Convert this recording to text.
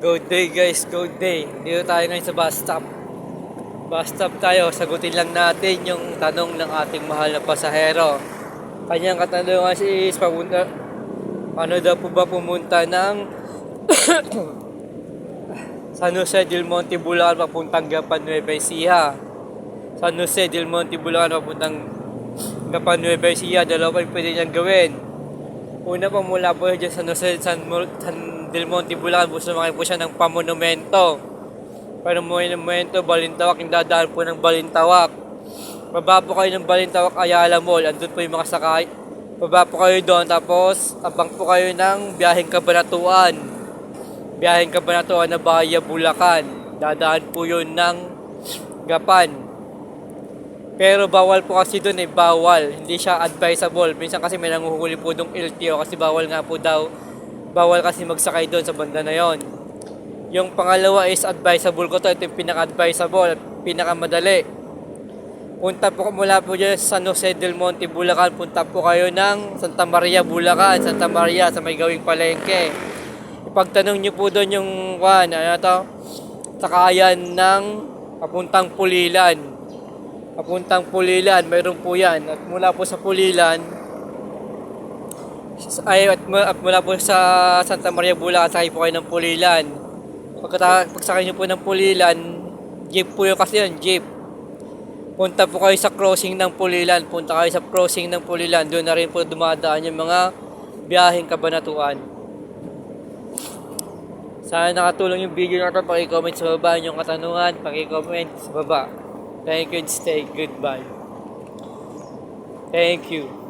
Good day guys, good day. Dito tayo ngayon sa bus stop. Bus stop tayo, sagutin lang natin yung tanong ng ating mahal na pasahero. Kanyang katanungan is papunta, ano daw po ba pumunta ng San Jose del Monte, Bulacan papuntang Gapan, Nueva Ecija. San Jose del Monte, Bulacan papuntang Gapan, Nueva Ecija. Dalawa pa yung pwede niyang gawin. Una pa mula po dyan sa San Del Monte, Bulacan, sumakay po siya ng pamonumento. Pamonumento, Balintawak, yung dadaan po ng Balintawak. Baba po kayo ng Balintawak, Ayala Mall, andun po yung mga sakay. Baba po kayo doon, tapos abang po kayo ng biyaheng Cabanatuan. Biyaheng Cabanatuan na Bahia, Bulacan. Dadaan po yun ng Gapan. Pero bawal po kasi doon bawal. Hindi siya advisable. Minsan kasi may nanguhuli po doong LTO kasi bawal nga po daw. Bawal kasi magsakay doon sa banda na yon. Yung pangalawa is advisable ko to. Ito yung pinaka-advisable at pinaka-madali. Punta po mula po dyan sa San Jose del Monte, Bulacan. Punta po kayo ng Santa Maria, Bulacan. Santa Maria sa may gawing palengke. Ipagtanong nyo po doon yung sakayan ng papuntang Pulilan. Papuntang Pulilan, mayroon po yan. At mula po sa Pulilan, at mula po sa Santa Maria, Bulacan, sakay po kayo ng Pulilan. Pagsakay nyo po ng Pulilan, jeep po yun kasi yun, jeep. Punta po kayo sa crossing ng Pulilan. Punta kayo sa crossing ng Pulilan. Doon na rin po dumadaan yung mga biyaheng Cabanatuan. Sana nakatulong yung video na ito. Paki-comment sa baba yung katanungan. Paki-comment sa baba. Thank you and stay goodbye. Thank you.